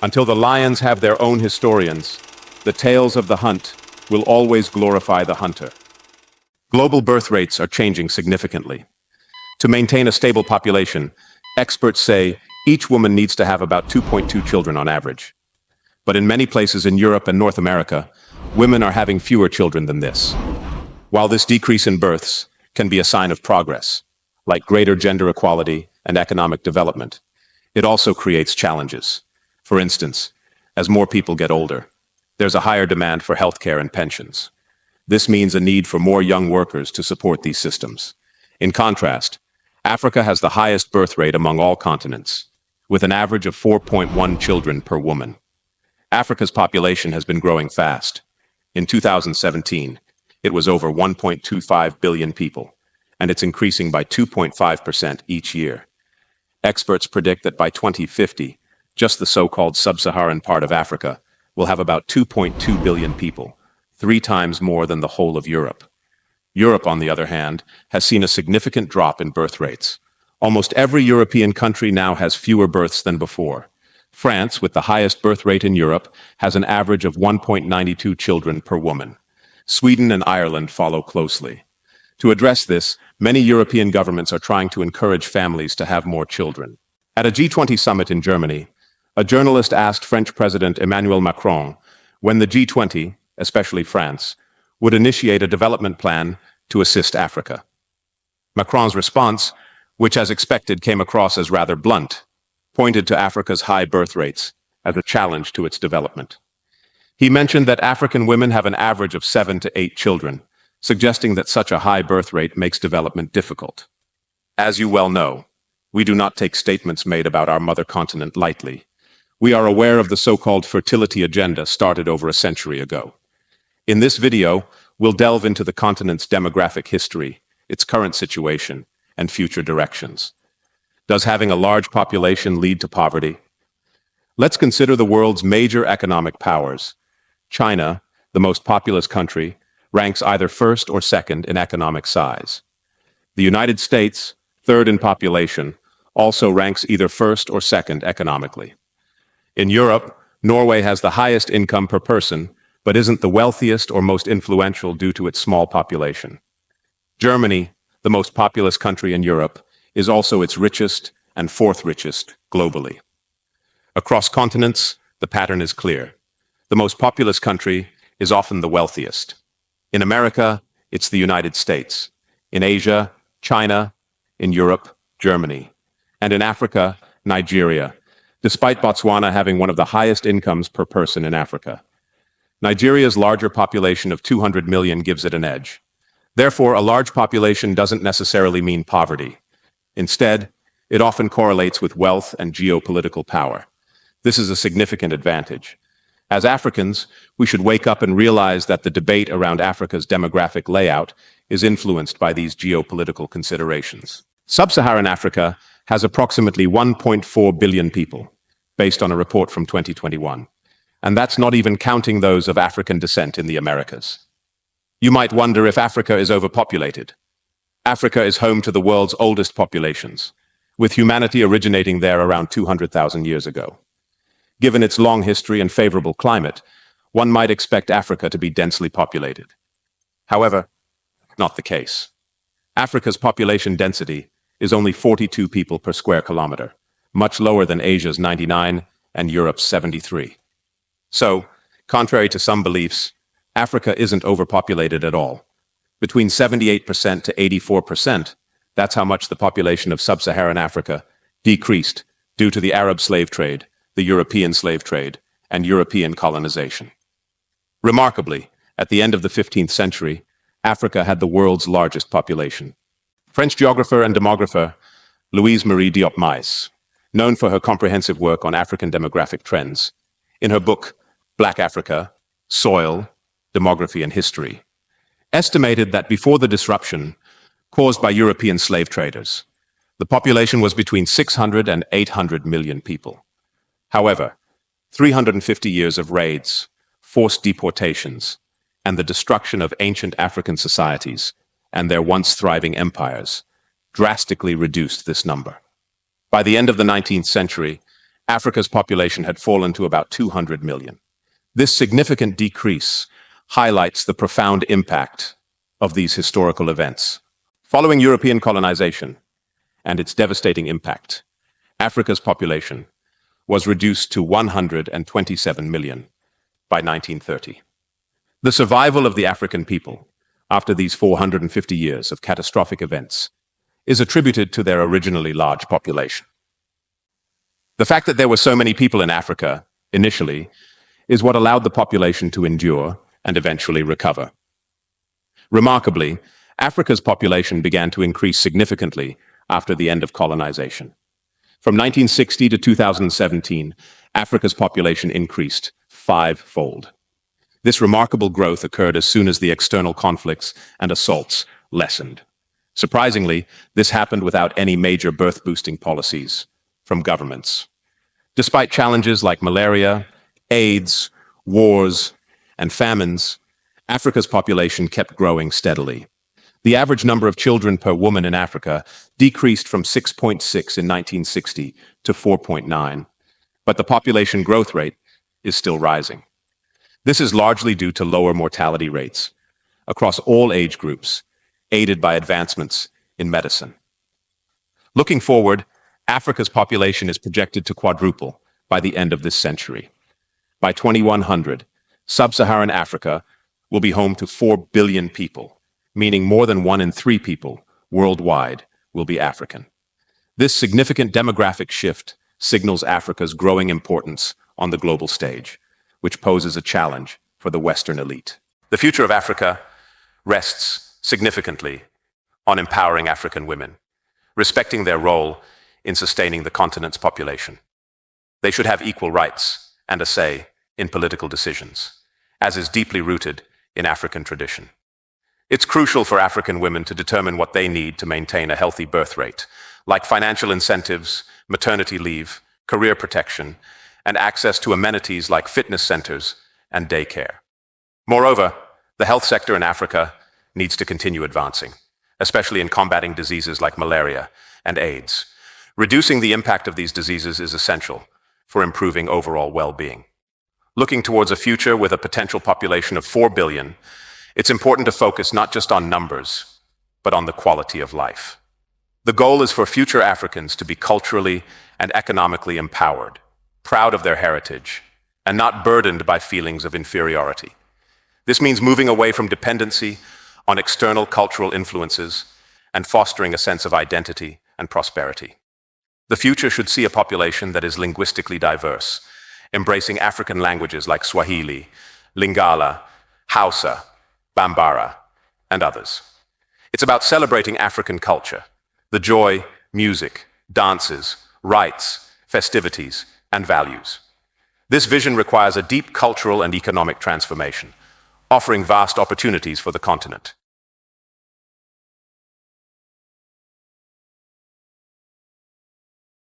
Until the lions have their own historians, the tales of the hunt will always glorify the hunter. Global birth rates are changing significantly. To maintain a stable population, experts say each woman needs to have about 2.2 children on average. But in many places in Europe and North America, women are having fewer children than this. While this decrease in births can be a sign of progress, like greater gender equality and economic development, it also creates challenges. For instance, as more people get older, there's a higher demand for healthcare and pensions. This means a need for more young workers to support these systems. In contrast, Africa has the highest birth rate among all continents, with an average of 4.1 children per woman. Africa's population has been growing fast. In 2017, it was over 1.25 billion people, and it's increasing by 2.5% each year. Experts predict that by 2050, just the so-called sub-Saharan part of Africa will have about 2.2 billion people, 3 times more than the whole of Europe. Europe, on the other hand, has seen a significant drop in birth rates. Almost every European country now has fewer births than before. France, with the highest birth rate in Europe, has an average of 1.92 children per woman. Sweden and Ireland follow closely. To address this, many European governments are trying to encourage families to have more children. At a G20 summit in Germany, a journalist asked French President Emmanuel Macron when the G20, especially France, would initiate a development plan to assist Africa. Macron's response, which as expected came across as rather blunt, pointed to Africa's high birth rates as a challenge to its development. He mentioned that African women have an average of 7 to 8 children, suggesting that such a high birth rate makes development difficult. As you well know, we do not take statements made about our mother continent lightly. We are aware of the so-called fertility agenda started over a century ago. In this video, we'll delve into the continent's demographic history, its current situation, and future directions. Does having a large population lead to poverty? Let's consider the world's major economic powers. China, the most populous country, ranks either first or second in economic size. The United States, third in population, also ranks either first or second economically. In Europe, Norway has the highest income per person, but isn't the wealthiest or most influential due to its small population. Germany, the most populous country in Europe, is also its richest and fourth richest globally. Across continents, the pattern is clear. The most populous country is often the wealthiest. In America, it's the United States. In Asia, China. In Europe, Germany. And in Africa, Nigeria, despite Botswana having one of the highest incomes per person in Africa. Nigeria's larger population of 200 million gives it an edge. Therefore, a large population doesn't necessarily mean poverty. Instead, it often correlates with wealth and geopolitical power. This is a significant advantage. As Africans, we should wake up and realize that the debate around Africa's demographic layout is influenced by these geopolitical considerations. Sub-Saharan Africa has approximately 1.4 billion people, based on a report from 2021. And that's not even counting those of African descent in the Americas. You might wonder if Africa is overpopulated. Africa is home to the world's oldest populations, with humanity originating there around 200,000 years ago. Given its long history and favorable climate, one might expect Africa to be densely populated. However, not the case. Africa's population density is only 42 people per square kilometer, much lower than Asia's 99 and Europe's 73. So, contrary to some beliefs, Africa isn't overpopulated at all. Between 78% to 84%, that's how much the population of sub-Saharan Africa decreased due to the Arab slave trade, the European slave trade, and European colonization. Remarkably, at the end of the 15th century, Africa had the world's largest population. French geographer and demographer Louise Marie Diop Maes, known for her comprehensive work on African demographic trends, in her book Black Africa, Soil, Demography and History, estimated that before the disruption caused by European slave traders, the population was between 600 and 800 million people. However, 350 years of raids, forced deportations, and the destruction of ancient African societies and their once thriving empires drastically reduced this number. By the end of the 19th century, Africa's population had fallen to about 200 million. This significant decrease highlights the profound impact of these historical events. Following European colonization and its devastating impact, Africa's population was reduced to 127 million by 1930. The survival of the African people after these 450 years of catastrophic events is attributed to their originally large population. The fact that there were so many people in Africa initially is what allowed the population to endure and eventually recover. Remarkably, Africa's population began to increase significantly after the end of colonization. From 1960 to 2017, Africa's population increased five-fold. This remarkable growth occurred as soon as the external conflicts and assaults lessened. Surprisingly, this happened without any major birth-boosting policies from governments. Despite challenges like malaria, AIDS, wars, and famines, Africa's population kept growing steadily. The average number of children per woman in Africa decreased from 6.6 in 1960 to 4.9, but the population growth rate is still rising. This is largely due to lower mortality rates across all age groups, aided by advancements in medicine. Looking forward, Africa's population is projected to quadruple by the end of this century. By 2100, sub-Saharan Africa will be home to 4 billion people, meaning more than 1 in 3 people worldwide will be African. This significant demographic shift signals Africa's growing importance on the global stage, which poses a challenge for the Western elite. The future of Africa rests significantly on empowering African women, respecting their role in sustaining the continent's population. They should have equal rights and a say in political decisions, as is deeply rooted in African tradition. It's crucial for African women to determine what they need to maintain a healthy birth rate, like financial incentives, maternity leave, career protection, and access to amenities like fitness centers and daycare. Moreover, the health sector in Africa needs to continue advancing, especially in combating diseases like malaria and AIDS. Reducing the impact of these diseases is essential for improving overall well-being. Looking towards a future with a potential population of 4 billion, it's important to focus not just on numbers, but on the quality of life. The goal is for future Africans to be culturally and economically empowered, proud of their heritage, and not burdened by feelings of inferiority. This means moving away from dependency on external cultural influences and fostering a sense of identity and prosperity. The future should see a population that is linguistically diverse, embracing African languages like Swahili, Lingala, Hausa, Bambara, and others. It's about celebrating African culture, the joy, music, dances, rites, festivities, and values. This vision requires a deep cultural and economic transformation, offering vast opportunities for the continent.